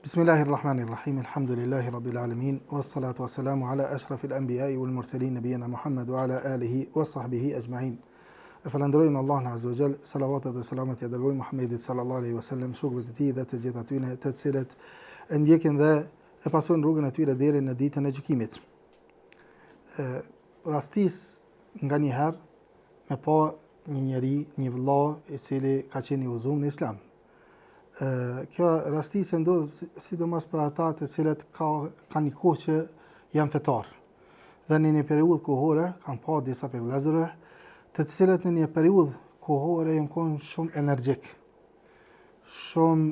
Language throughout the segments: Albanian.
Bismillahirrahmanirrahim. Alhamdulillahi rabbil alamin. Wassalatu wassalamu ala ashrafil anbiya'i wal mursalin nabiyina Muhammad wa ala alihi wa sahbihi ajma'in. E falenderojmë Allahun azza wa jall, salavatet dhe selamet ja dërgojmë Muhammedit sallallahu alaihi wasallam, shokëve të tij dhe të gjithë atyre të cilët e ndjekin dhe e pasojnë rrugën e tyre deri në ditën e gjykimit. Rastis nganjëherë me pa një njeri, një vëlla i cili ka qenë i udhëzuar në Islam. Kjo rastis e ndodh sidomos për ata të cilët kanë një kohë që janë fetar. Dhe në një periudhë kohore kanë pa disa prej vëllezërve, të cilët në një periudhë kohore janë qenë shumë energjik. Shumë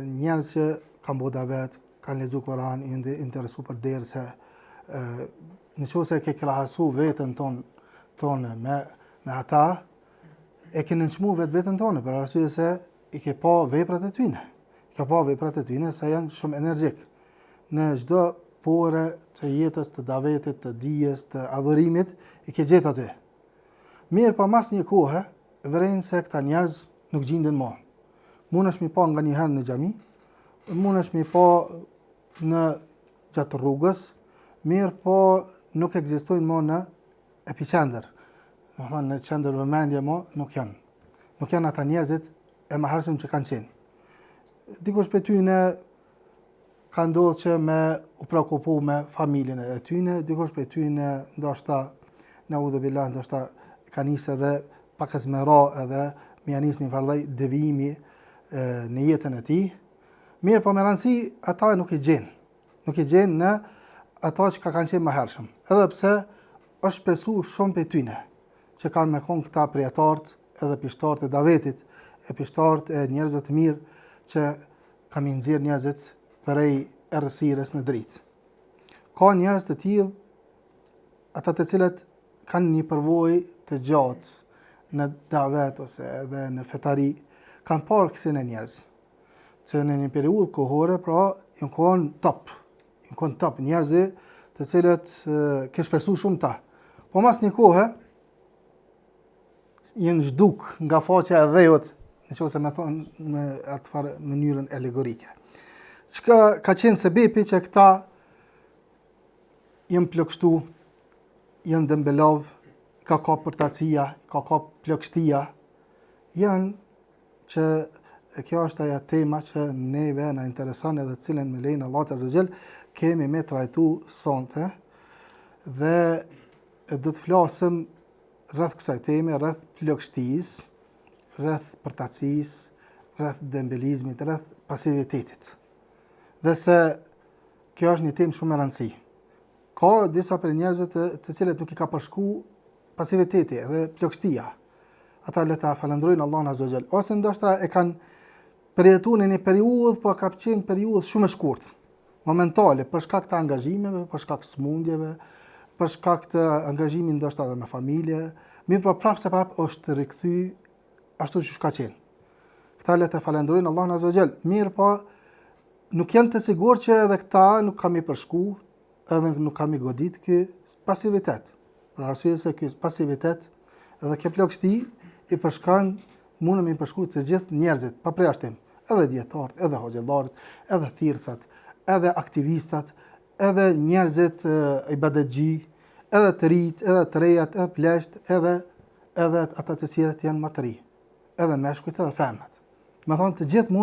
njerëz që kanë bërë davet, kanë lexuar Kur'an, janë interesuar për derse. Nëse ke krahasu veten tonë me ata, e ke nënçmu vetën tonë për arsye se i ke pa veprat e tyne. Se janë shumë energjik. Në çdo pore të jetës, të davetit, të dijes, të adhurimit, i ke gjetë aty. Mirë pa mas një kohë, vëren se këta njerëz nuk gjenden më. Mundesh mi pa nga një herë në xhami, mundesh mi pa në gjatë rrugës, mirë po nuk ekzistojnë më në epiqendër. Do thonë në qendër vëmendje më nuk janë. Nuk janë ata njerëzit e mëhershëm që kanë qenë. Dikush për tyne ka ndodhur që me u prekupu me familjen e tyne, dikush për tyne ndoshta naudhu billah, ndoshta ka nisë edhe pakës me ra edhe me janis një farë devijimi në jetën e tij. Mirë po me rëndësi ata nuk i gjenë. Nuk i gjenë në ata që kanë qenë mëhershëm. Edhe pse është shpresu shumë për tyne që kanë me konë këta prijetartë edhe pishtartë e davetit, e pishtartë e njerëzve të mirë që kam i nxjerr njerëzit prej errësirës në dritë. Ka njerëz të tillë, ata të cilët kanë një përvojë të gjatë në davet ose edhe në fetari, kanë parë kësin e njerëz, që në një periudhë kohore, pra, janë konë top njerëzi të cilët ke shpresu shumë ta. Po mas një kohë, janë zhduk nga faqja e dhejot, nëse me thonë në atë farë mënyrën alegorike. Çka ka qenë sebebi që këta janë plagështu, janë dëmbelav, ka përtacia, ka plagështia, janë që kjo është ajo tema që neve na intereson edhe cilën me lejen Allahu Azza wa Jall kemi me trajtu sonte dhe do të flasim rreth kësaj teme, rreth plagështisë, rreth përtacisë, rreth dembelizmit, rreth pasivitetit. Dhe se kjo është një temë shumë e rëndësishme. Ka disa për njerëzit të cilët nuk i ka përshku pasiviteti dhe plagështia. Ata le ta falënderojnë Allahun Azza wa Jall. Ose ndoshta e kanë përjetuar në një periudhë, po ka qenë periudhë shumë e shkurtë, momentale, për shkak të angazhimeve, për shkak të smundjeve, për shkak të angazhimit ndoshta edhe me familje, mirë po prapë është rikthy ashtu siç ka qenë. Këta le të falenderojnë Allahun Azza wa Jall. Mirë po nuk janë të sigurt që edhe këta nuk kam i përshku, edhe nuk kam i godit ky pasivitet. Për arsye se ky pasivitet edhe kjo plagështi i përshkon, mundëm i përshku të gjithë njerëzit, pa përjashtim, edhe dietarët, edhe hoxhallarët, edhe thirrësat, edhe aktivistat, edhe njerëzit ibadetxhi, edhe të rinjt, edhe të rejat, edhe plesht, edhe ata të cilët janë më të rinj, edhe meshkujt edhe femrat. Me thonë të gjithë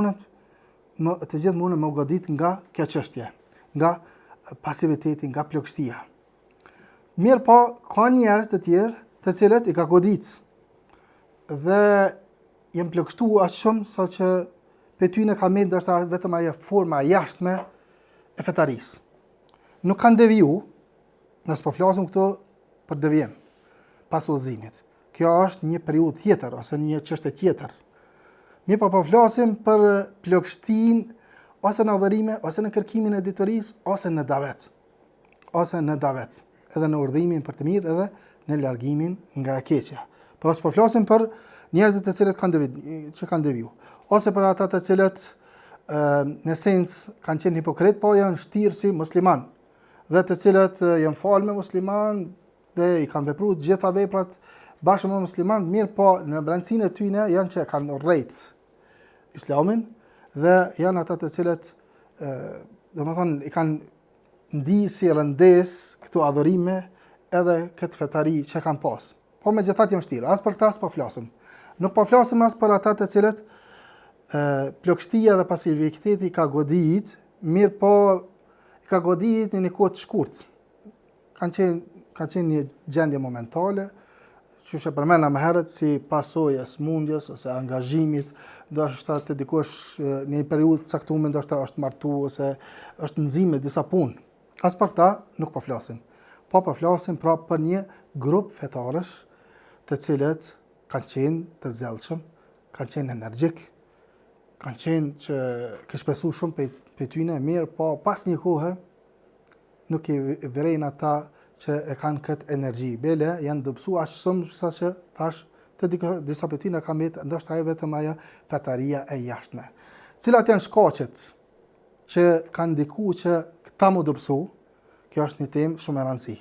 mundën me u godit nga kjo çështje, nga pasiviteti, nga plagështia. Mirë po, ka njerëz të tjerë të cilët i ka godit dhe janë plagështu aq shumë sa që pe tyne ka me ndoshta vetëm ajo forma jashtme e fetarisë. Nuk kanë deviju, nëse po flasim këtu për devijim pas udhëzimit. Kjo është një periudhë tjetër ose një çështje tjetër. Mirë po flasim për plagështinë ose në adhurime, ose në kërkimin e ditorisë, ose në davet, edhe në urdhërimin për të mirë, edhe në largimin nga e keqja. Por as po flasim për njerëzit të cilët kanë deviju, ose për ata të cilët në sens kanë qenë hipokrit, po janë shtirë si musliman, dhe të cilët janë falë me musliman dhe i kanë vepruar të gjitha veprat bashkë me musliman, mirë po në brendësinë e tyne janë që kanë urrejt Islamin dhe janë ata të cilët domethënë i kanë ndi si rëndes këto adhurime edhe këtë fetari që kanë pas. Po megjithatë janë vështirë. As për këtë as po flasim. Nuk po flasim as për ata të cilët plagështia dhe pasiviteti ka godit, mirë po i ka godit në një kohë të shkurtë. Ka qenë një gjendje momentale, që e përmenda më herët si pasojë e smundjes ose angazhimit, ndoshta të dikush në një periudhë caktuar ndoshta është martu ose është nxime disa punë. As për ta nuk po flasim. Po flasim pra për një grup fetarësh të cilët kanë qenë të zellshëm, kanë qenë energjik, kanë qenë që ke shpresu shumë për tyne mirë, po pas një kohë nuk i vërejnë ata që e kanë këtë energji. Bele janë dëpsu ashtë shumë sa që tash të disa për tyne kam jetë, ndoshta e vetëm aja fetaria e jashtme. Cilat janë shkaqet që kanë ndiku që këta mu dëpsu, kjo është një temë shumë e rëndësi.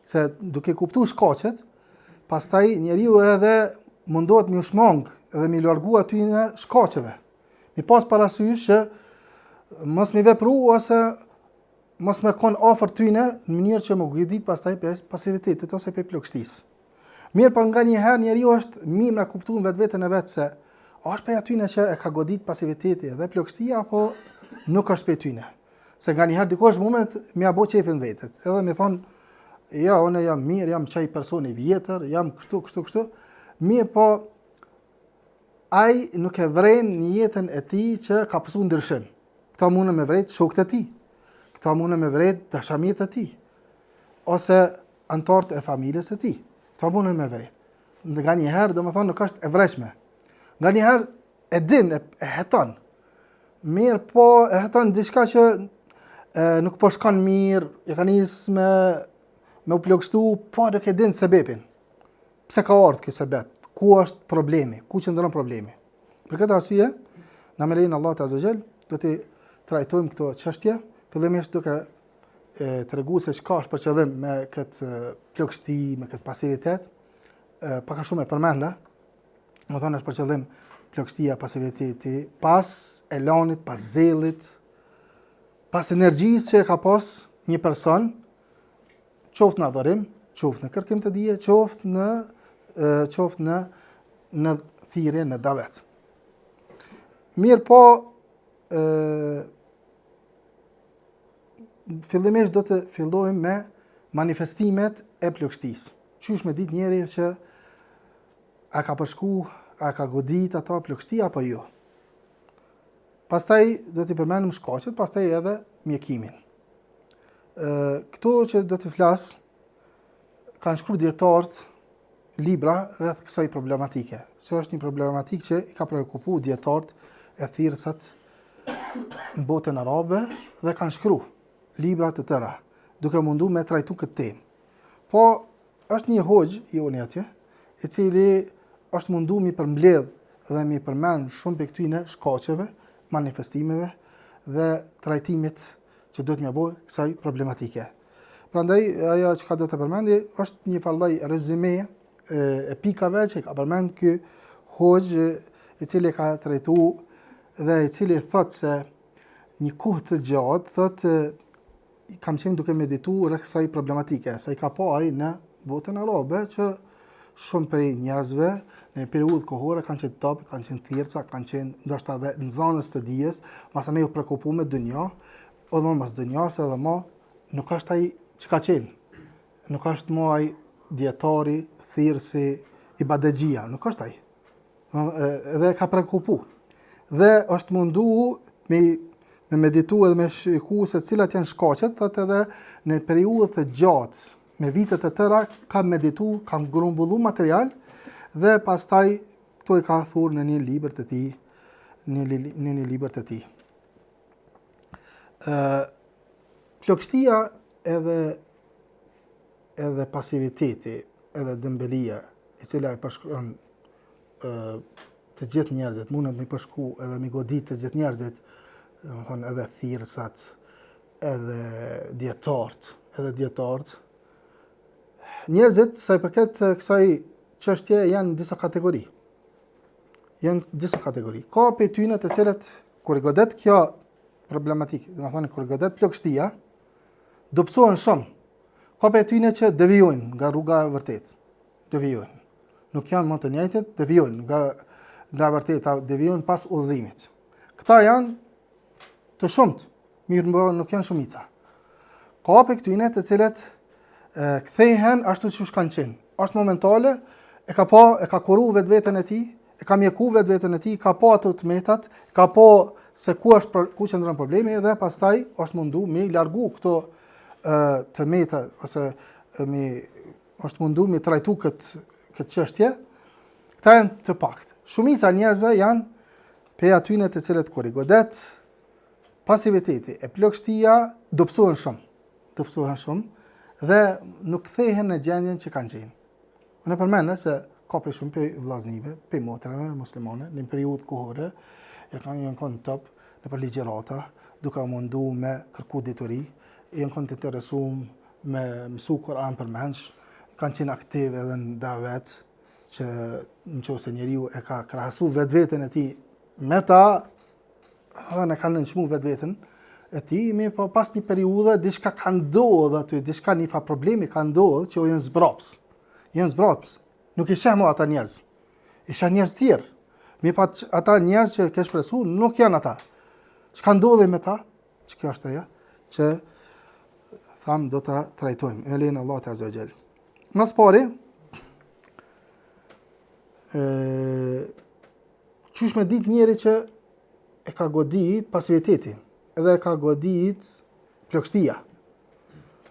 Se duke kuptu shkaqet, pastaj njeriu edhe mundohet mi ushmong edhe mi largu atyne shkaqeve. Mi pas parasysh që mos mi vepru ose mos me kon afër tyne në mënyrë që më godit pastaj për pasivitetit ose për plagështisë. Mirë pa nga një herë njeriu është mirë me kuptu në vetveten e vet se është për atyne që e ka godit pasiviteti dhe plagështia apo nuk është për tyne. Se nga një herë dikush moment mi abo qefin vetet. Edhe mi thonë, ja, unë jam mirë, jam qaj personi vjetër, jam kështu. Mirë po, ai nuk e vren një jetën e ti që ka pësu ndryshim. Këta mune me vrejt shokët e ti. Këta mune me vrejt dashamirët e ti. Ose antarët e familjes e ti. Këta mune me vrejt. Nga një herë, do më thonë, nuk është e vreshme. Nga një herë, e din, e heton. Mirë po, e heton diçka që nuk po shkon mirë, e ka njës me u plagështu, po nuk e din sebepin. Pse ka ardhur ky sebep? Ku është problemi? Ku qëndron problemi? Për këtë arsye, na me lejen Allahu Azza wa Jall, do të trajtojmë këto çështje, fillimisht duke treguar se çka është për qëllim me këtë plagështi, me këtë pasivitet. Pak a shumë e përmenda, do thonë është për qëllim plagështia, pasiviteti, pas elanit, pas zellit, pas energjisë që ka pas një person, qoftë në adhurim, qoftë në kërkim të dije, qoftë në thirrje, në davet. Mirë po, fillimisht do të fillojmë me manifestimet e plagështisë. Qysh me ditë njeri që a ka përshku, a ka godit ata plagështi apo jo. Pastaj do t'i përmendim shkaqet, pastaj edhe mjekimin. Këto që do t'i flas kanë shkruar dietarët libra rreth kësaj problematike. Kjo është një problematikë që i ka prekupuar dietarët e thirrsat në botën arabe dhe kanë shkruar libra të tëra, duke mundu me trajtu këtë temë. Po është një hoxh i unë atje, i cili është mundu mi përmbledh dhe mi përmend shumë për këtyne shkaqeve, manifestimeve dhe trajtimit që do të më bëjë kësaj problematike. Prandaj ajo që do të përmendi është një farlloj rezume e pikave që ka përmend ky hoxh i cili ka trajtuar dhe i cili thotë se një kohë të gjatë thotë kam qenë duke medituar rreth kësaj problematike, sa i ka pa ai në botën arabe që shumë prej njerëzve në një periudhë kohore kanë qenë top, kanë qenë thirrca, kanë qenë ndoshta edhe në zonës të dijes, masanej u prekupuar me dunja, edhe mas dunjas edhe më nuk është ai që ka qenë. Nuk është më ai dietari, thirrsi, ibadexhia, nuk është ai. Edhe ka prekupuar. Dhe është mundu me meditu edhe me shiku se cilat janë shkaqet, thotë edhe në periudhë të gjatë, me vitet e tëra, kam meditu, kam grumbullu material, dhe pastaj këto i ka thurë në një libër të tij, në një libër të tij. Plagështia edhe pasiviteti, edhe dëmbelia, e cila i përshkron të gjithë njerëzit, mundet me përshku edhe me godit të gjithë njerëzit, domethënë edhe thirrsat, edhe dietarët. Njerëzit, sa i përket kësaj çështje, janë në disa kategori. Ka për tyne të cilët, kur i godet kjo problematik, do të thonë kur godet plagështia, dobësohen shumë. Ka për tyne që devijojnë nga rruga e vërtetë. Devijojnë. Nuk janë më të njëjtit, devijojnë nga vërteta, devijojnë pas udhëzimit. Këta janë të shumt, mirë nuk janë shumica. Ka për këtyne të cilët kthehen ashtu siç kanë qenë. Është momentale, e ka kuru vetveten e tij, e ka mjeku vetveten e tij, ka pa ato të metat, ka pa se ku qëndron problemi dhe pastaj është mundu me largu këto të meta ose është mundu me trajtu këtë çështje. Këta janë të pakët. Shumica njerëzve janë pe atyne të cilët kur i godet pasiviteti e plagështia dobësohen shumë dhe nuk kthehen në gjendjen që kanë qenë. Unë përmend se ka për shumë për vllaznive, për motrave muslimane, në periudhë kohore, janë kanë top në për ligjërata, duke mundu me kërku dituri, janë kanë të interesuar me mësu Kur'an për mensh, kanë qenë aktiv edhe në davet, që nëse njeriu e ka krahasu vetveten e tij me ta, edhe ne kanë nënçmu vetveten e tij, po pas një periudhe diçka ka ndodhur aty, diçka një problemi ka ndodhur që janë zbraps. Nuk i sheh më ata njerëz. I sheh njerëz të tjerë. Ata njerëz që ke shpresu nuk janë ata. Çka ndodhi me ta? Ç'kjo është ajo që tham do ta trajtojmë. Elin Allah te azza xal. Mas pari qysh me ditë njeri që e ka godit pasiviteti, edhe e ka godit plagështia.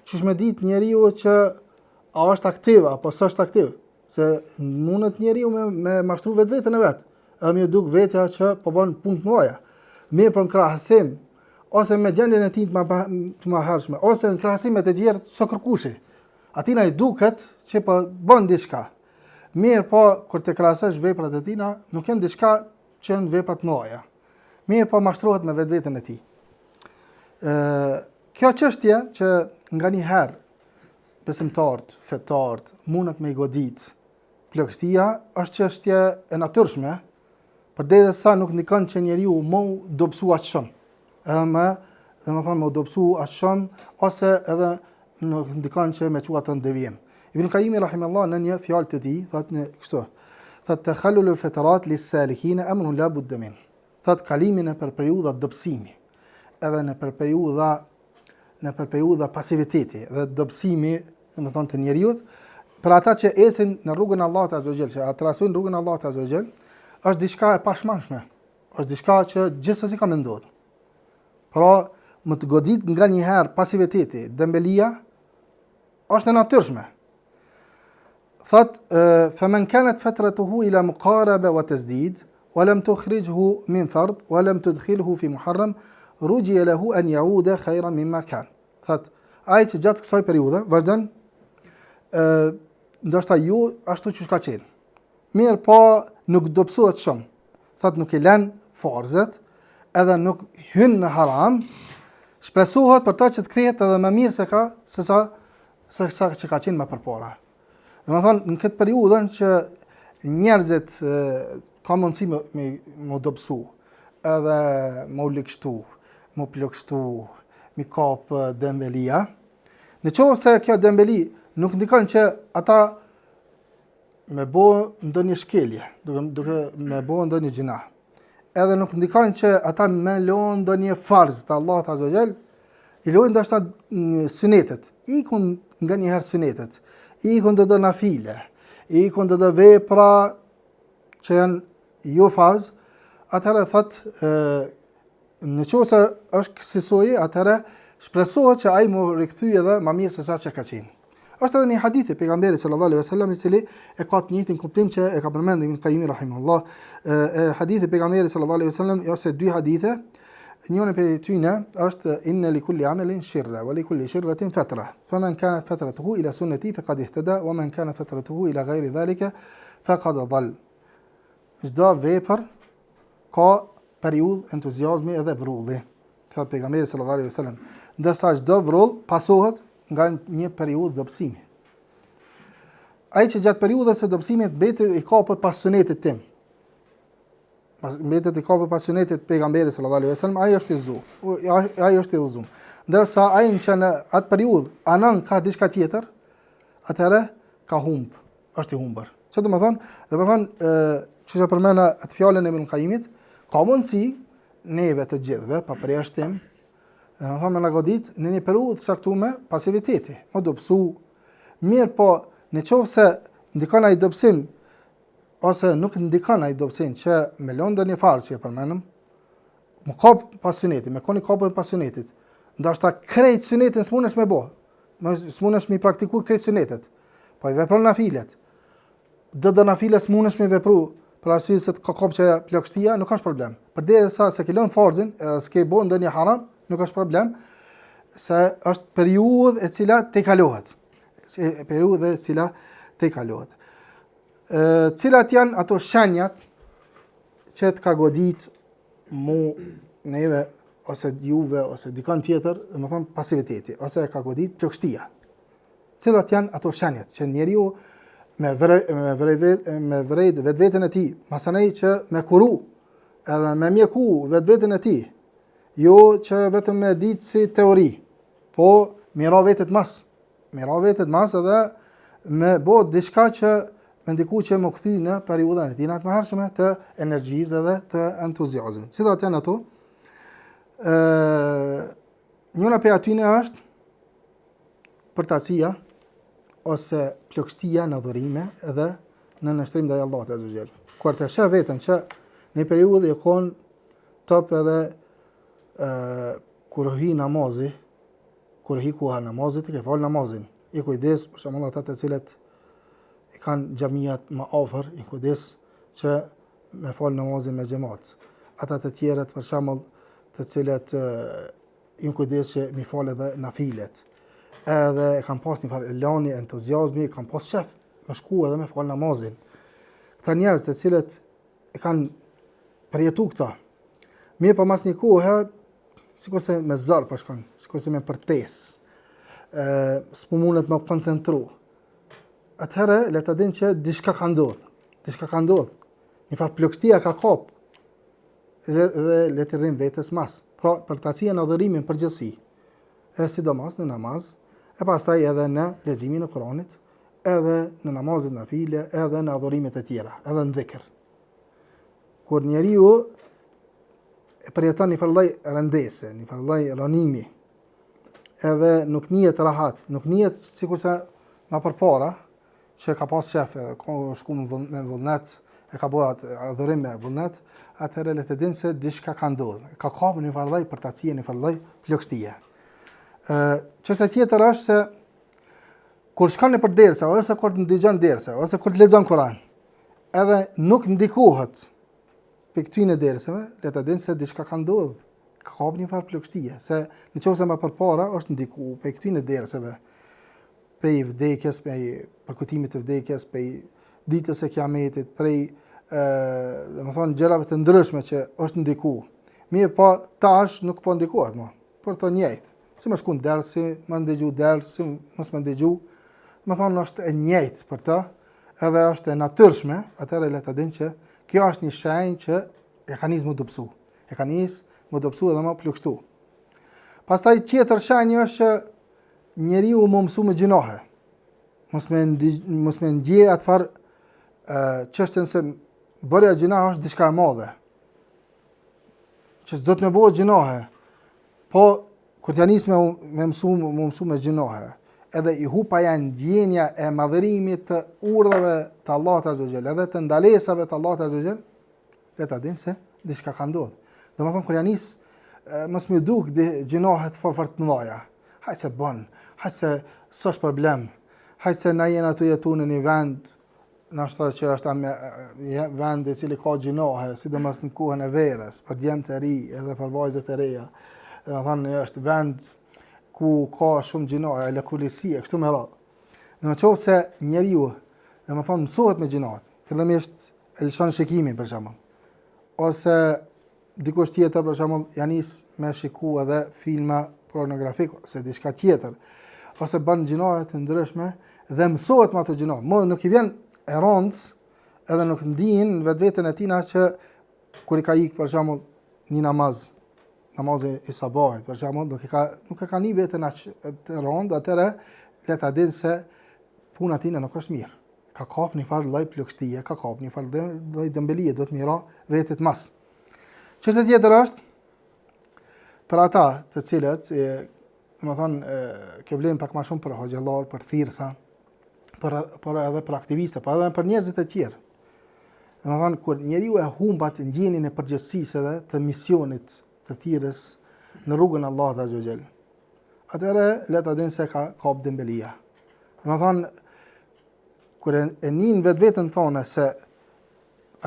Qysh me ditë njeriu që a është aktiv apo s'është aktiv, se mundet njeriu me mashtru vetveten e vet, edhe më duk vetja që po bën punë të mëdha. Mirë për në krahasim, ose me gjendjen e tij të mëhershme, ose në krahasim me të tjerë së kërkushi. Atina i duket që po bën diçka. Mirë po, kur të krahasosh veprat e tina, nuk janë diçka që janë vepra të mëdha. Mirë po mashtrohet me vetveten e tij. Kjo çështje që nganjëherë besimtarët, fetarët, mundet me i godit plagështia, është çështje e natyrshme, përderisa nuk ndikon që njeriu më dobësu aq shumë. Edhe më dobësu aq shumë, ose edhe nuk ndikon që me qua të ndevijim. Ibn Qayyim rahimahullah në një fjalë të tij thotë kështu: thotë takhallulul fatarat lis-salikin amrun la budda min. Thotë kalimin në periudha dobësimi, edhe në periudha pasiviteti dhe dobësimi, domethënë të njeriu, për ata që ecin në rrugën e Allahut azza wa jall, që trasojnë rrugën e Allahut azza wa jall, është diçka e pashmangshme. Është diçka që gjithsesi ka menduar. Pra, më të godit nga një herë pasiviteti, dembelia, është e natyrshme. Thot, فمن كانت فترته إلى مقاربة وتسديد ولم تخرجه من فرض ولم تدخله في محرم رجي له أن يعود خيرا مما كان. Thot, ai që gjatë kësaj periudhe vazhdon ndoshta ju ashtu që ka qenë. Mirë po nuk dobësohet shumë. Thot, nuk i lën farzet, edhe nuk hyn në haram, shpresohet për ta që të kthehet edhe më mirë se sa që ka qenë më përpara. Domethënë, në këtë periudhë që njerëzit ka mundësi me dobësu, edhe me u likështu, me plagështu, me kap dembelia. Në qovë se kjo dembeli nuk ndikon që ata me bo ndonjë shkelje, duke me bo ndonjë gjina. Edhe nuk ndikon që ata me lojnë ndonjë farz të Allahut azza wa jall, i lojnë ndoshta sunetet, ikun nga një herë sunetet, ikun do nafile, ikun do vepra që janë jo farz, atëherë thot në qovë se është kësisoje, atëherë shpresohet që ai më rikthyej edhe më mirë se sa që ka qenë. Është edhe një hadith e pejgamberit sallallahu alaihi wasallam i cili e ka të njëjtin kuptim që e ka përmendur Ibn Qayyim rahimahullah. Hadithi e pejgamberit sallallahu alaihi wasallam ose dy hadithe, njëri prej tyre është inna li kulli amalin shirra wa li kulli shirratin fatra. Faman kanat fatratuhu ila sunnati faqad ihtada wa man kanat fatratuhu ila ghayri dhalika faqad dhall. Çdo vepër ka periudhë entuziazmi edhe vrulli. Thot pejgamberi sallallahu alaihi wasallam, ndërsa çdo vrull pasohet nga një periudhë dobësimi. Ai që gjatë periudhës së dobësimit beti i kapët pas sunetit tim. mbetet i kapur pasionetit pejgamberit sallallahu alaihi wasallam, ai është i zu. Ai është i udhëzuar. Ndërsa ai që në atë periudhë anon ka diçka tjetër, atëherë ka humb, është i humbur. Çfarë do të thonë? Do të thonë, çu që përmenda atë fjalën e Ibn Qayyimit, ka mundësi neve të gjithëve, pa përjashtim, do të thonë na godit në një periudhë të caktuar pasiviteti, o dobësu, mirë po në qoftë se ndikon ai dobësim ose nuk ndikon ai dobësim që me lëndë një farë që e përmendëm, më kap pasionetit, me koni kapën pasionetit, ndoshta krejt sunetin s'mundesh me bë. S'mundesh me praktikur krejt sunetet. Po i vepron nafilet. Do nafiles s'mundesh me vepru për arsye se ka kopçë plagështia, nuk ka problem. Përderisa se ke lënë farzin, edhe s'ke bën ndonjë haram, nuk ka problem, se është periudhë e cila te kalohet. Periudhë e cila te kalohet. Cilat janë ato shenjat që të ka godit mu neve ose juve ose dikon tjetër, do të thonë pasiviteti, ose ka godit plagështia. Cilat janë ato shenjat që njeriu me vrejt vetveten e tij, masanej që me kuru, edhe me mjeku vetveten e tij, jo që vetëm me ditë si teori, po me ra vetet mas. Me ra vetet mas edhe me bo diçka që me ndiku që më kthy në periudhën e tij të mëhershme të energjisë edhe të entuziazmit. Cilat janë ato? Njëra prej atyne është përtacia ose plagështia në adhurime edhe në nështrim ndaj Allahut azza wa jall. Kur të sheh veten që në periudhë e kon top edhe kur hi namazi, kur hi koha namazit, ke fal namazin, i kujdes për shembull ata të cilët i kanë xhamiat më afër, i kujdes që me fal namazin me xhamat. Ata të tjerët për shembull të cilët i kujdes që mi fal edhe nafilet. Edhe kanë pas një farë elani, entuziazmi, kanë pas shef me shku edhe me fal namazin. Këta njerëz të cilët e kanë përjetu këta, mirë pa mas një kohë, sikurse me zor po shkon, sikurse me përtesë, s'po mundet me koncentru. Atëherë le ta dinë që diçka ka ndodhur. Një farë plagështia ka kap dhe le të rrim vetes mas. Pra, përtacia në adhurimin përgjithësi, sidomos në namaz, e pastaj edhe në leximin e Kuranit, edhe në namazet nafile, edhe në adhurimet e tjera, edhe në dhikr. Kur njeriu e përjeton një farë lloj rëndese, një farë lloj rënimi, edhe nuk njihet rahat, nuk njihet sikurse më përpara që ka pas shef, ka shku me vullnet, e ka bëu adhurim me vullnet, atëherë le të dinë se diçka ka ndodhur. Ka kapur një farë lloj përtacie, një farë lloj plagështie. Çështja tjetër është se kur shkon nëpër dersa, ose kur ndëgjon dersa, ose kur lexon Kur'an, edhe nuk ndikohet pe këtyre dersave, le të dinë se diçka ka ndodhur. Ka kapur një farë plagështie, se nëse më përpara është ndiku pe këtyre dersave, pe vdekjes, pe përkujtimit të vdekjes, pe ditës së Kiametit, prej domethënë gjërave të ndryshme që është ndiku. Mirë, po tash nuk po ndikohet më. Por të njëjtë. Si më shkon ders, si më ndëgju ders, si mos më ndëgju, domethënë është e njëjtë për të, edhe është e natyrshme, atëherë le ta dinë që kjo është një shenjë që e ka nisë më dobësu. E ka nisë më dobësu edhe më plagështu. Pastaj tjetër shenjë është që njeriu më mësu me gjinohe. Mos me ndje atë farë çështën se bërja gjinohe është diçka e madhe. Që s'do të më bëhet gjinohe. Po kur t'ja nis me mësu me gjinohe, edhe i hupa janë ndjenja e madhërimit të urdhave të Allahut azza wa jall, edhe të ndalesave të Allahut azza wa jall, le ta dinë se diçka ka ndodhur. Domethënë kur ja nis mos më duk gjinohet fort të mëdha. Hajde se bën, hajde se s'është problem. Hajde se na jena të jetu në një vend, nështë që është vend i cili ka gjinohe, sidomos në kohën e verës, për djemt e ri, edhe për vajzat e reja. Dhe më thonë, është vend ku ka shumë gjinohe, e lëkullisie, kështu me radhë. Dhe më qovë se njeriu, dhe më thonë, mësohet me gjinohet, fillimisht e lëshon shikimin, për shembull. Ose dikush tjetër, për shembull, janis me shiku edhe filma pornografik, ose diçka tjetër, ose bën gjinohe të ndryshme, dhe mësohet me ato gjinohe. Mo nuk i vjen e rëndë, edhe nuk ndijin në vetveten e tina që kur i ka ikë për shembull një namazi i sabahit, për shembull, nuk e ka një vetën aq të rëndë, atëherë le ta dinë se puna tina nuk është mirë. Ka kap një farë lloj plagështie, ka kap një farë lloj dëmbelie, do të mira vetet mas. Çështja tjetër është për ata të cilët, domethënë, ke vlen pak më shumë për hoxhallar, për thirrsa, për edhe për aktiviste, por edhe për njerëzit e tjerë. Domethënë, kur njeriu e humbat ndjenjen e përgjegjësisë edhe të misionit të thirrjes në rrugën e Allahut azza wa jall, atëherë le ta dinë se ka kap dembelia. Domethënë, kur e nin vetveten tonë se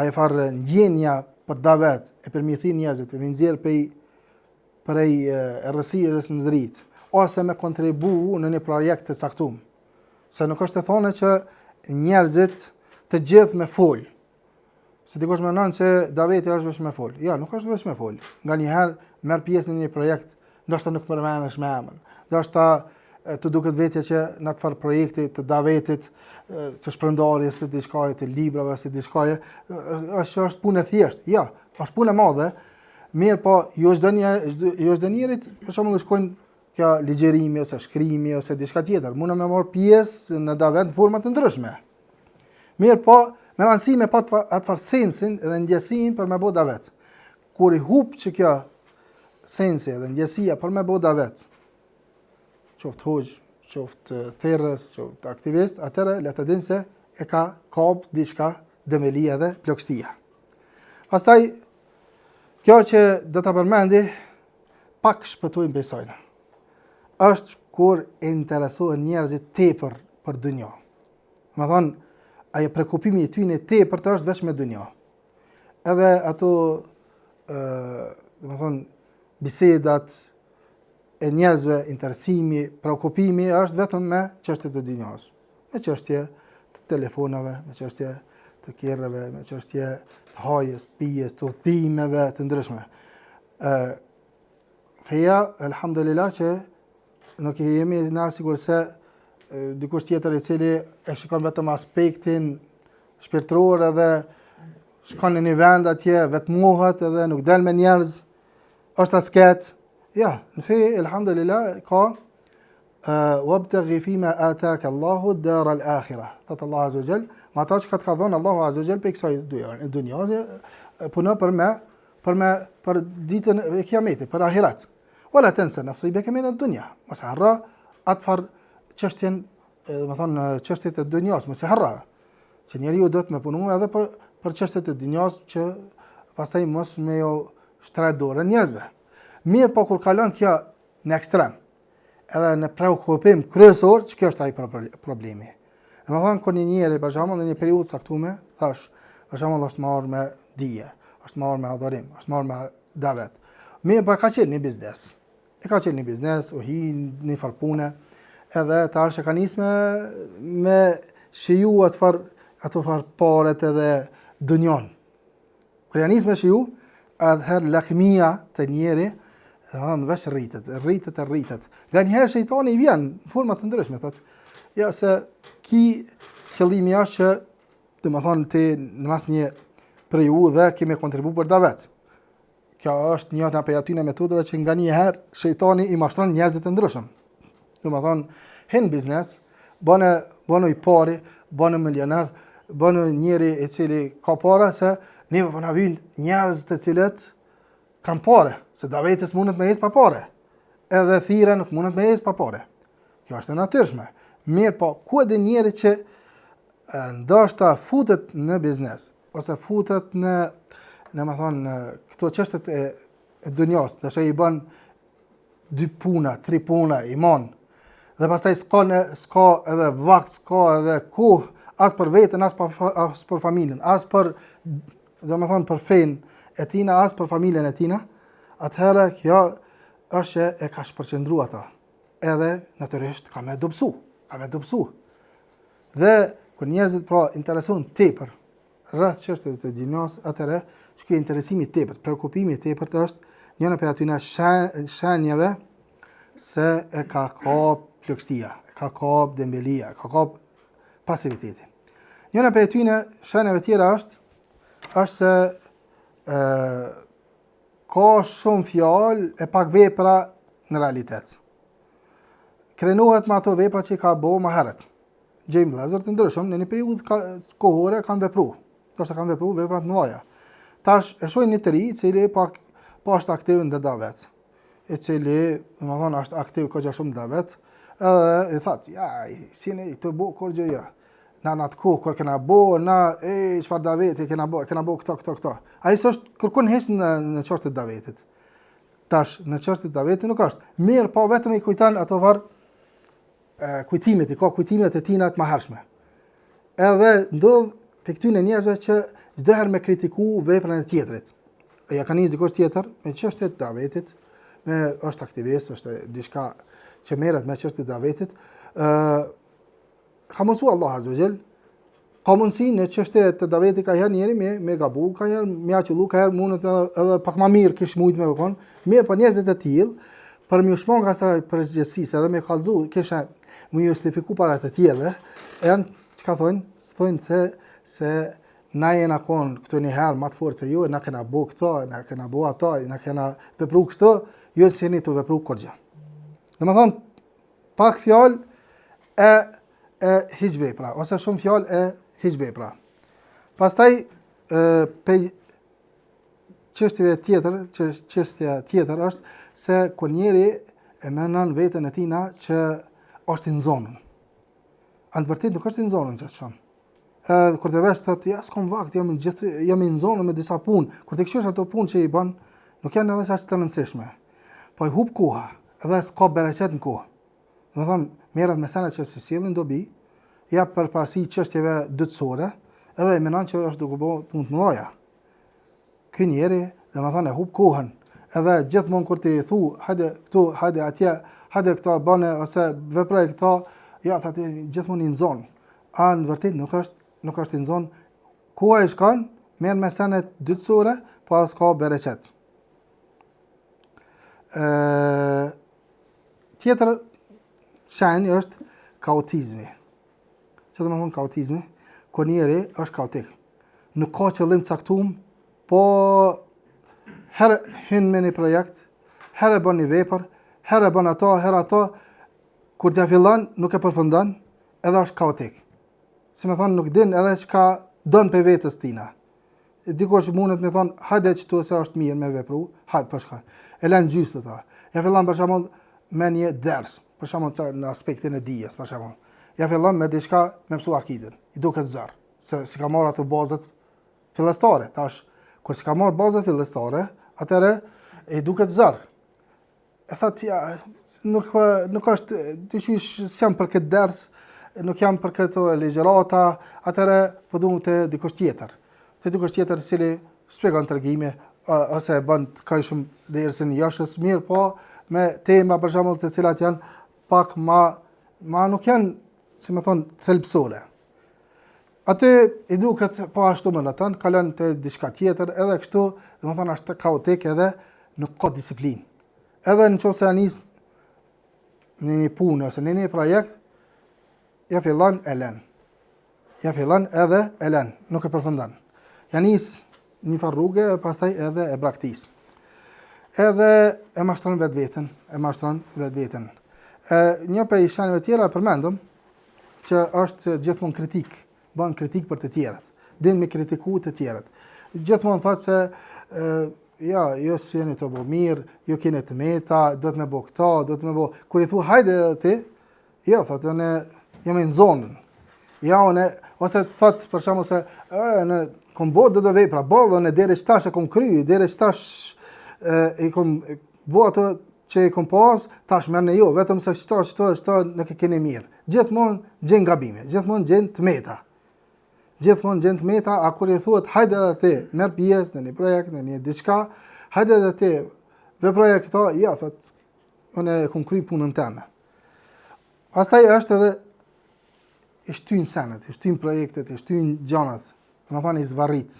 ai farë ndjenja për davet e për mi thirr njerëzit, për mi nxjerr prej errësirës në dritë, ose me kontribu në një projekt të caktuar. Se nuk është të thonë që njerëzit të gjithë me fol. Se dikush mendon se daveti është vetëm me fol. Jo, nuk është vetëm me fol. Nganjëherë merr pjesë në një projekt, ndoshta nuk përmendesh me emrin. Ndoshta të duket vetja që në atë farë projekti të davetit, të shpërndarjes së diçka, të librave, së diçka, është punë e thjeshtë. Jo, është punë e madhe. Mirë, po jo çdo njerit, për shembull, shkojnë kjo ligjerimi ose shkrimi ose diçka tjetër. Mund të marr pjesë në davet në forma të ndryshme. Mirë, po me rëndësi me pat atë farë sensin dhe ndjesinë për me bo davet. Kur i hup që kjo sensi dhe ndjesia për me bo davet, qoftë hoxh, qoftë therrës, qoftë aktivist, atëherë le të dinë se e ka kap diçka demelia dhe plagështia. Pastaj kjo që do ta përmendi pak shpëtojnë besojnë. Është kur interesohen njerëzit tepër për dunjë. Domethënë, ai prekupimi i tyre tepër të është vetëm me dunjë. Edhe ato domethënë bisedat e njerëzve, interesimi, prekupimi është vetëm me çështjet e dunjës. Me çështje të telefonave, me çështje të kerreve, me çështje të hajës, të pijes, të udhimeve të ndryshme. Feja, alhamdulillah që nuk jemi na sigur se dikush tjetër i cili e shikon vetëm aspektin shpirtëror edhe shkon në një vend atje, vetmohet edhe nuk del me njerëz, është asket. Ja, në fe, alhamdulillah, ka wabtaghi fima ataka Allahu ad-dar al-akhirah. Thot Allah azza wa jall, ma ata që ka dhënë Allahu azza wa jall pe kësaj dunjë, puno për ditën e kiametit, për ahiret. Wala tansa nasibaka min ad-dunya. Mos harra atfar çështjen, domethënë çështjet e dunjës, mos e harra. Që njeriu do të më punojë edhe për çështjet e dunjës që pastaj mos me jo shtret dorën njerëzve. Mirë, po kur kalon kjo në ekstrem, edhe në preokupim kryesor, që kjo është ai problemi. Domethënë kur një njeri për shembull në një periudhë caktuar, thash, për shembull është marrë me dije, është marrë me adhurim, është marrë me davet. Mirë, po ka qenë një biznes. E ka qenë një biznes, u hin në far pune, edhe tash e ka nisme me shiju ato far paret edhe dunjon. Kur ja nisme shiju, atëherë lakmia të njeri në vesh rritet. Nga njëherë shejtani vjen në forma të ndryshme, thotë, ja se ki qëllimi është që, domethënë ti në mas një periudhë kemi kontribu për davet. Kjo është një nga prej atyre metodave që nga njëherë shejtani i mashtron njerëzit të ndryshëm. Domethënë, hen biznes, bënë i pari, bënë milioner, bënë njeri i cili ka para, se neve po na vijnë njerëz të cilët kanë pare, se davetes mundet me ecë pa pare. Edhe thirrja nuk mundet me ecë pa pare. Kjo është e natyrshme. Mirë, po ku e di njeri që ndoshta futet në biznes ose futet në këto çështet e dunjos, tash i bën 2 puna, 3 puna, i mon. Dhe pastaj s'ka edhe vakt, s'ka edhe kohë as për veten, as për familjen, as për për fen e tina, as për familjen e tina. Atëherë kjo është që e ka shpërqendruar ata. Edhe natyrisht ka me dobësu. Dhe kur njerëzit pra interesohen tepër rreth çështjeve të dinjos, atëherë ky interesimi tepër, preokupimi tepër është njëra prej atyre shenjave se e ka kap plagështia, e ka kap dembelia, ka kap pasiviteti. Njëra prej atyre shenjave tjera është se ka shumë fjalë e pak vepra në realitet. Krenohet me ato vepra që ka bo më herët. Gjejmë vëllezër të ndryshëm në një periudhë kohore kanë vepruar. Ndoshta kanë vepruar vepra të mëdha. Tash e shohin një të ri, i cili pak është aktiv në davet. I cili, domethënë, është aktiv kogja shumë në davet. Edhe i thatë, ja, si ne të bo kur gjë ja. Na atë kohë kur kena bo, çfarë daveti kena bo këto. Ai s'është kërkon heq në çështën e davetit. Tash në çështën e davetit nuk është. Mirë, po vetëm i kujton ato varr kujtimet, ka kujtimet e tina të mëhershme. Edhe ndodh pe këtyne njerëzve që çdo herë me kritiku veprën e tjetrit. Ja ka nis dikush tjetër me çështën e davetit, është aktivist, është diçka që merret me çështën e davetit, ka mundsu Allah azza wa jall, ka mundsi në çështën e davetit ka herë njëri me gabu, ka herë me aqullu, ka herë mundet edhe pak më mirë kish mujt me kon. Mirë, po njerëzit e tillë për më shmong nga ata përgjegjësisë edhe me kallzu, kisha më justifiku para të tjerëve, janë çka thonë? Thonë se na jena kon këtu një herë më të fortë se ju, na kena bo këto, na kena bo ato, na kena vepru kështu, ju s'jeni të vepru kurrë. Domethënë pak fjalë e hiç vepra, ose shumë fjalë e hiç vepra. Pastaj pe çështja tjetër është se kur njeri e menon veten e tina që është i nxonën. Në vërtet nuk është i nxonën që shumë. Kur të vesh thotë, ja s'kam vakt, jam i nxonën me disa punë. Kur të këshosh ato punë që i bën, nuk janë edhe as të rëndësishme. Po i hub koha, edhe s'ka bereqet në kohë. Domethënë, merret me sene që si sjellin dobi, ja përparësi çështjeve dytësore, edhe e menon që është duke bërë punë të mëdha. Ky njeri, domethënë, e hub kohën, edhe gjithmonë kur ti i thu, hajde këtu, hajde atje, hajde këto bëne ose veproj këto, ja thotë gjithmonë i nxon. Në vërtet nuk është i nxon. Koha i shkon, merr me sene dytësore, po as ka bereqet. Tjetër shenjë është kaotizmi. Që do të thonë kaotizmi? Kur njeri është kaotik. Nuk ka qëllim të caktuar, po herë hyn me një projekt, herë bën një vepër, herë bën ato, herë ato, kur t'ja fillon nuk e përfundon, edhe është kaotik. Si me thonë nuk din edhe çka don për vetës tina. Dikush mundet me thonë, hajde çtu se është mirë me vepru, hajde po shkon. E lën gjysë ta. Ja fillon për shembull me një ders, për shembull në aspektin e dijes, për shembull. Ja fillon me diçka me mësu akiden. I duket zor, se si ka marrë ato bazat fillestare. Tash kur si ka marrë bazat fillestare, atëre i duket zor. E thotë ja, nuk është dyshysh s'jam për këtë ders, nuk jam për këto ligjërata, atëre po duam të dikush tjetër. Të dikush tjetër i cili shpjegon tregime ose bën të kajshëm dersën jashtës mirë, po me tema për shembull të cilat janë pak ma nuk janë, si më thon, thelbësore. Atë i duket po ashtu më laton, kalon te diçka tjetër, edhe kështu, domethënë është kaotik edhe nuk ka disiplinë. Edhe nëse anis në një punë ose në një projekt, ja fillon e lën. Ja fillon edhe e lën, nuk e përfundon. Ja nis një farë rrugë, pastaj edhe e braktis. Edhe e mashtron vetveten, Një prej shenjave tjera përmendëm që është gjithmonë kritik, bën kritik për të tjerët, din me kritiku të tjerët. Gjithmonë thotë se ja, jo s'jeni të bo mirë, jo keni të meta, do të me bo këta, do të me bo... Kur i thu, hajde edhe ti, jo, thotë, une jam i në zonën. Ja, ose thotë, për shembull se, kom bo dhe vepra, bollën e deri qëtash e kom kry, deri qëtash i kom bo ato që i kom pas, tash merne jo, vetëm se qëta nuk e keni mirë. Gjithmonë gjen gabime, gjithmonë gjen të meta. A kur i thuhet, hajde edhe ti, merr pjesë në një projekt, në një diçka, hajde edhe ti, veproja këto, ja, thot, unë e kom kry punën teme. Pastaj është edhe i shtyn senet, i shtyn projektet, i shtyn gjanat, dhe më thonë i zvarrit.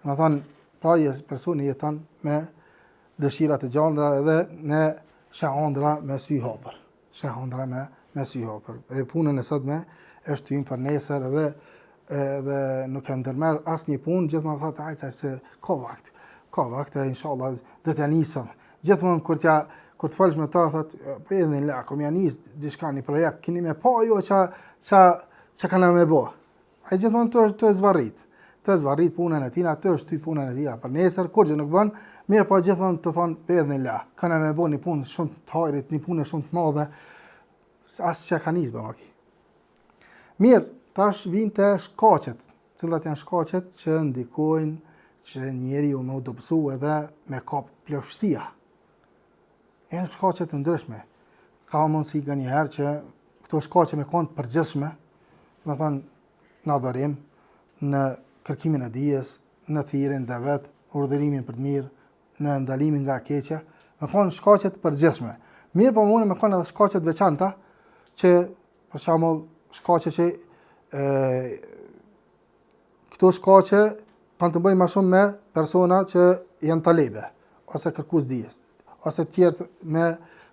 Dhe më thonë, pra personi jeton me dëshirat e gjanda edhe me shahondra me sy hapër. E punën e sotme e shtyn për nesër edhe dhe nuk e ndërmerr asnjë punë, gjithmonë thotë hajde se ka vakt, inshallah do t'ja nisëm. Gjithmonë kur të folsh me ta thotë po edhe la, kom ja nis diçka në projekt, keni më pa jo ça kanë më bë. Ai gjithmonë të zvarrit. Të zvarrit punën e tina, të shtyp punën e tina për nesër, kur gjë nuk bën, mirë po gjithmonë të thonë po edhe la, kanë më bë një punë shumë të hajrit, një punë shumë të madhe. As që ka nisë bëma ki. Mirë, tash vinë të shkaqet, cilat janë shkaqet që ndikojnë që njeriu me u dobësu edhe me kap plagështia. Janë shkaqet të ndryshme. Ka mundësi nganjëherë që këto shkaqe me konë të përgjithshme, do të thonë në adhurim, në kërkimin e dijes, në thirrjen e vet, urdhërimin për të mirë, në ndalimin nga e keqja, me konë shkaqe të përgjithshme. Mirë po mund me konë edhe shkaqe të veçanta, që për shembull shkaqe që këto shkaqe kanë të bëjnë më shumë me persona që janë talebe ose kërkues dijes, ose të tjerë me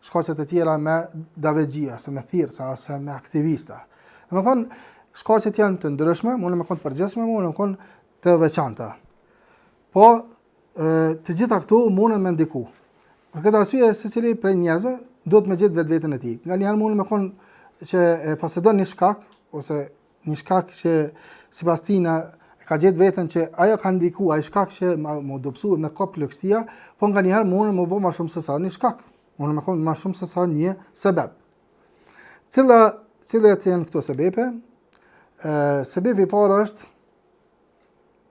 shkaqe të tjera me davegjia, ose me thirrsa, ose me aktivista. Domethënë shkaqet janë të ndryshme, mund të konë të përgjithshme, mund të konë të veçanta. Po të gjitha këto mundën me ndiku. Për këtë arsye secili prej njerëzve duhet me gjetë vetveten e tij. Nganjëherë mund të konë që e posedon një shkak, ose një shkak që sipas tina ka gjetë veten që ajo ka ndiku, ai shkak që më dobësuar me kop plagështia, po nganjëherë mund të bëj më shumë se sa një shkak, mund të konë më shumë se sa një sebeb. Cilat janë këto sebebe? Sebebi i parë është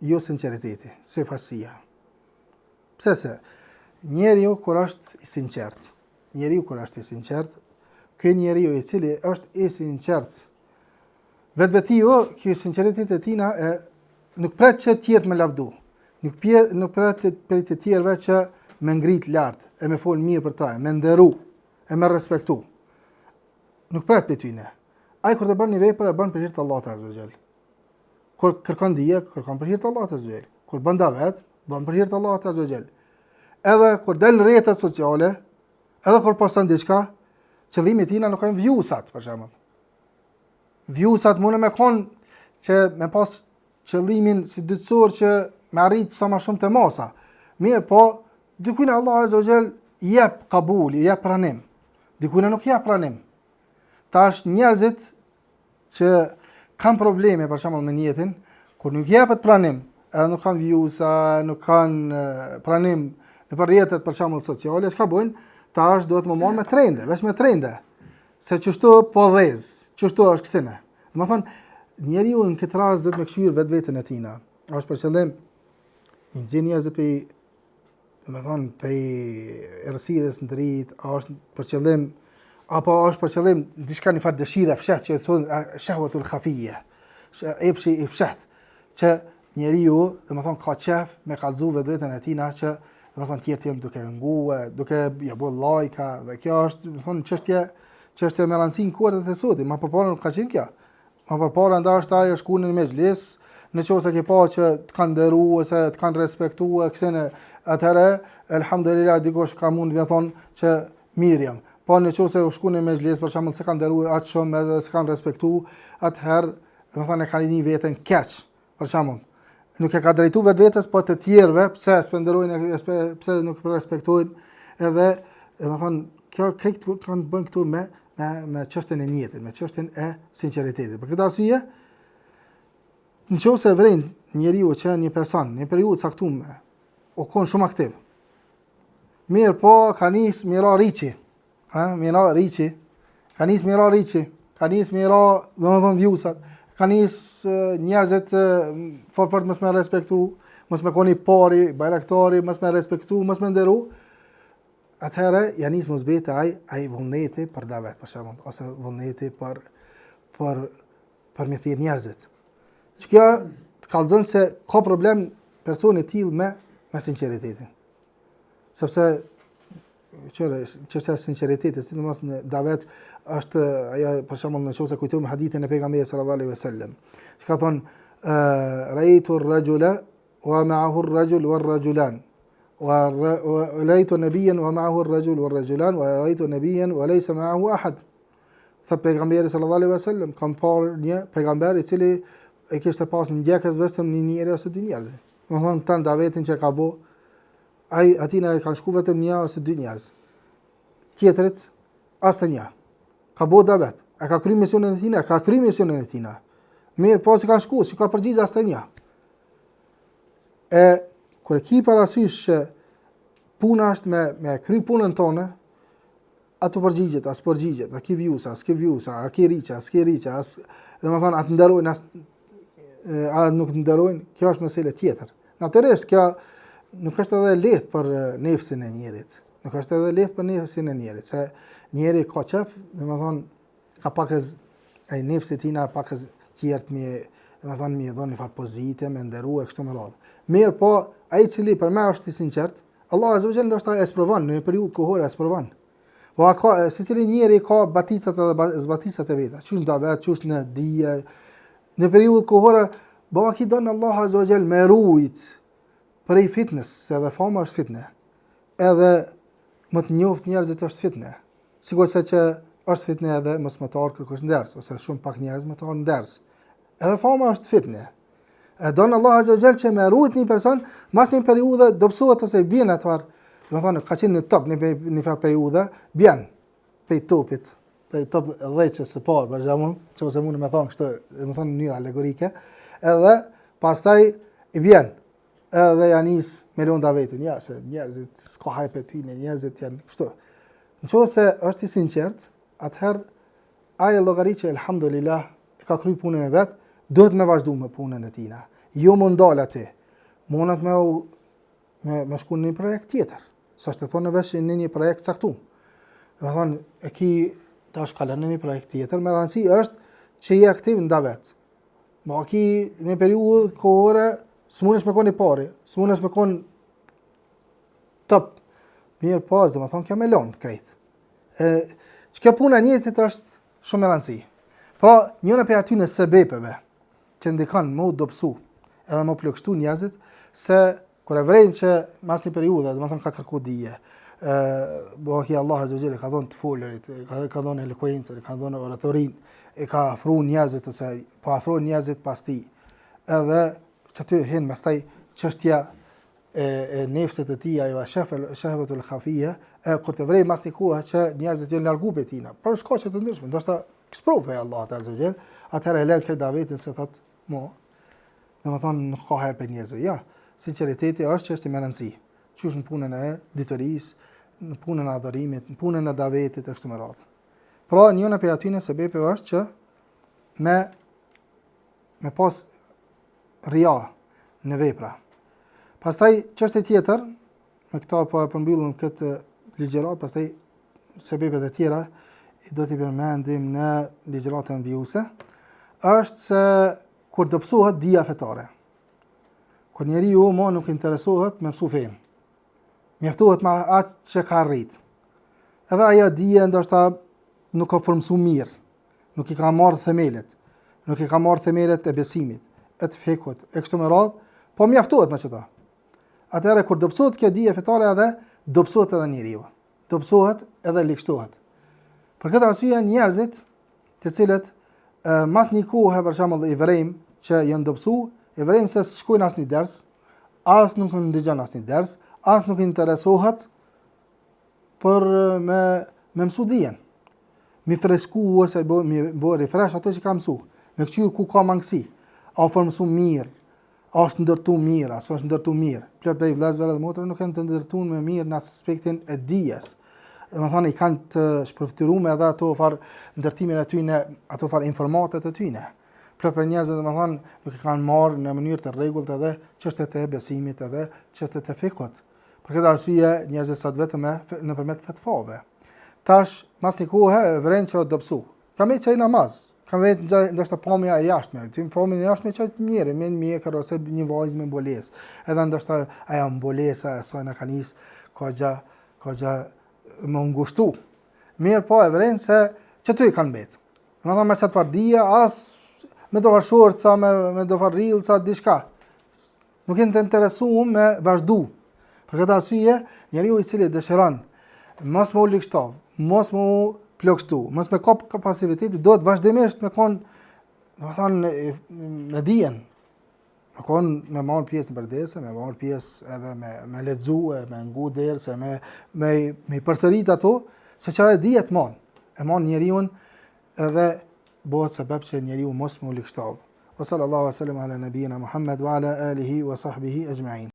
jo sinqeriteti, syfasia. Pse se? Njeriu kur është i sinqert, ky njeriu i cili është i sinqert vetvetiu, ky sinqeriteti i tina nuk pret që të tjerë me lavdu, nuk pret për të tjerëve që me ngrit lart, e me fol mirë për ta, me nderu, e me respektu. Nuk pret për tyne. Ai kur të bën një vepër e bën për hir të Allahut azza wa jall. Kur kërkon dije, kërkon për hir të Allahut azza wa jall. Kur bën davet, bën për hir të Allahut azza wa jall. Edhe kur del në rrjetet sociale, edhe kur poston diçka, qëllimi i tij nuk kanë vjusat, për shembull. Vjusat mund me konë që me pas qëllimin si dytësor që me arrit sa më shumë të masa. Mirë, po dikujt Allah azza wa jall jep kabul, jep pranim. Dikujt nuk jep pranim. Tash njerëzit që kanë probleme për shembull me jetën, kur nuk jepet pranim, edhe nuk kanë vjusa, nuk kanë pranim në rrjetet për shembull sociale, çka bojnë? Tash duhet më marr me trende, veç me trende. Se çështu po dhez, çështu është kësine. Domethënë, njeriu në këtë rast duhet me këshir vetveten e tina. Është për qëllim mi nxjerr njerëz pe errësirës ndrit, është për qëllim apo është për qëllim diçka një farë dëshire fshat që thonë shahwatul khafiyya, epshi i fshat, që njeriu domethënë ka qef me kallzu vetveten e tina që domethënë tjerë janë duke ngue, duke ja bë lajka, dhe kjo është domethënë çështje me rëndësi në kohët e sotit, më përpara nuk ka qenë kjo. Më përpara ndoshta ajo shkuën në mezhlis, nëse ke pa që të kanë nderuar ose të kanë respektuar kësene, atëherë elhamdulillah dikush ka mund të thonë që mirë jam. Po nëse u shkuën në mezhlis për shembull se kanë nderuar atë shumë edhe se kanë respektuar, atëherë domethënë kanë një veten keq, për shembull. Nuk e ka drejtuar vetvetes, po të tjerëve pse s'penderojnë, pse nuk respektojnë, edhe domethënë kjo këtë kanë bën këtu me çështjen e njëjtën, me çështjen e sinqeritetit. Për këtë arsye, nëse vren njeriu që një person në një periudhë caktuar o kon shumë aktiv. Mirë, po ka nis mira riçi. Ka nis mira, domethënë vjusat. Ka nis njerëzit fort mos më respektu, mos më koni pari, bajraktari, mos më respektu, mos më nderu. Atëherë ja nis mos bëhet ai vullneti për davet, për shembull, ose vullneti për me thirr njerëzit. Kjo të kallëzon se ka problem personi i tillë me sinqeritetin. Sepse çështja e sinqeritetit, sidomos në davet, është ajo për shembull nëse kujtojmë hadithin e pejgamberit sallallahu alaihi wasallam. Çka thon raitu ar-rajula wa ma'ahu ar-rajul war-rajulan wa raitu nabiyyan wa ma'ahu ar-rajul war-rajulan wa raitu nabiyyan wa laysa ma'ahu ahad. Tha pejgamberi sallallahu alaihi wasallam, kam parë një pejgamber i cili e kishte pas në ndjekës vetëm një njeri ose dy njerëz. Domethënë tan davetin që ka bë, ai atina kanë shku vetëm një ose dy njerëz. Tjetrit asnjë. Ka bë davet. A ka kryer misionin e tij? Ka kryer misionin e tij. Mirë, po si kanë shku, si ka përgjigj asnjë. E kur e ki parasysh që puna është me kry punën tonë, ato përgjigjet, as përgjigjet, a ki vjusa, s'ki vjusa, a ki riqa, s'ki riqa, domethënë atë nderojnë, a nuk nderojnë, kjo është mesele tjetër. Natyrisht, kjo nuk është edhe lehtë për nefsin e njerit. Nuk është edhe lehtë për nefsin e njerit, se njeri ka qef, domethënë ka pakës, ai nefsi tina pakës tjertë domethënë mi e dhoni far pozite, me nderu e kështu me radhë. Mirë, po ai cili për me është i sinqert, Allah azza wa jalla ndoshta e sprovon në një periudhë kohore, e sprovon. Po ka secili njeri ka baticat edhe zbaticat e veta. Qysh në davet, qysh në dije. Në periudhë kohore, bëva ki donë Allah azza wa jalla me rujt prej fitnes, se edhe fama është fitne. Edhe më të njoft njerëzit është fitne. Sigurisht që është fitne edhe mosmetar kërkosh nders, ose shumë pak njerëz më të orë nders. Edhe fama është fitne. E donë Allah azza wa jalla që me rujt një person, mas një periudhë dobësohet ose bjen atëvar. Do thonë ka qenë në top në një periudhë, bjen prej topit, prej top dhëçës së parë, për shembull, nëse mund të më thon kështu, më thon në mënyrë alegorike, edhe pastaj i bjen. Edhe ja nis me lënda vetën, ja se njerëzit s'ka hajpe ty, njerëzit janë kështu. Nëse është i sinqert, atëherë ai llogaritë elhamdulillah e ka kryer punën e vet, duhet me vazhdu me punën e tina. Jo më ndal aty. Mundet me shku në një projekt tjetër. Sa është të thonë vesh në një projekt caktuar. Do të thonë e ki tash kalon në një projekt tjetër, me rëndësi është që je aktiv në davet. Ma ki në periudhë kohore, s'mundesh me kon i pari, s'mundesh me kon top. Mirë pas, do të thonë kjo me lon krejt. Çka puna e njetit është shumë e rëndësi. Pra, njëra prej aty në sebepeve që ndikon më u dobësu, edhe më plagështu njerëzit, se kur e vrejnë që mas një periudhe, do të thonë ka kërku dije, bëki Allah azza wa jalla ka dhënë të folërit, ka dhënë elokuencën, ka dhënë oratorin, e ka afruar njerëzit ose po afrohen njerëzit pas tij. Edhe që aty hen pastaj çështja e nefsit të tij, ajo shahwatul khafiyya, kur të vrejnë mas një kohë që njerëzit janë largu prej tina. Për shkaqe të ndryshme, ndoshta sprovë Allah azza wa jalla, atëherë e lën këtë davetin se thotë, mo, domethënë nuk ka herë për njerëzve. Ja, sinqeriteti është që është i rëndësi. Qysh në punën e ditorisë, në punën e adhurimit, në punën e davetit e kështu me radhë. Pra, njëna prej atyre sebepeve është që me pas ria në vepra. Pastaj çështja tjetër, me këta po e përmbyllim këtë ligjërat, pastaj sebepet e tjera i do t'i përmendim në ligjëratën mbijuese, është se kur dobësohet dija fetare. Kur njeriu më nuk interesohet me mësu fenë. Mjaftohet me atë që ka arrit. Edhe ajo dije ndoshta nuk ka formsuar mirë, nuk i ka marrë themelet, nuk i ka marrë themelet e besimit, e të fekut, e kështu me radhë, po mjaftohet me çdo. Atëherë kur dobësohet kjo dije fetare edhe dobësohet edhe njeriu. Dobësohet edhe ligështohet. Për këtë arsye njerëzit, të cilët mas një kohë për shembull i vrejmë që janë dobësu, i vrejmë se shkojnë asnjë ders, as nuk ndëgjon asnjë ders, as nuk interesohet për me mësu dijen. Mi fresku ose bo refresh ato që ka mësu, me këqyr ku ka mangësi, a u mësu mirë, a është ndërtu mirë, a është ndërtu mirë. Plot prej vëllezërve dhe motrave nuk kanë të ndërtuar me mirë në aspektin e dijes. Do të thonë i kanë të shpërftyruar edhe ato far ndërtimin e tyre, ato far informatat e tyre. Plot për njerëz, do të thonë, nuk e kanë marrë në mënyrë të rregullt edhe çështjet e besimit edhe çështjet e fikut. Për këtë arsye njerëzit sot vetëm nëpërmjet fetvave. Tash mas një kohë vren që dobësu. Kam çaj namaz, kam vetë ndoshta pamja e jashtme. Ty pamja e jashtme çaj mirë, me mjekër ose një vajzë me mbulesë. Edhe ndoshta ajo mbulesa e saj na kanis ka më ngushtu. Mirë po e vren se që ty kanë mbet. Domethënë me sa të vardija as me do shorca, me do rrillca diçka. Nuk janë të interesuar me vazhdu. Për këtë arsye, njeriu i cili dëshiron mos më u ligështov, mos më u plagështu, mos me kap kapaciteti, do të vazhdimisht me kon me dijen, me konë me marrë pjesë në përdesë, me marrë pjesë edhe me lexue, me ngu derse, me përsërit ato, se që e dijet e mon njeriun edhe bëhet sebeb që njeriu mos më likështavë. Wa sallallahu wa sallam ala nabiyina Muhammad wa ala alihi wa sahbihi ajma'in.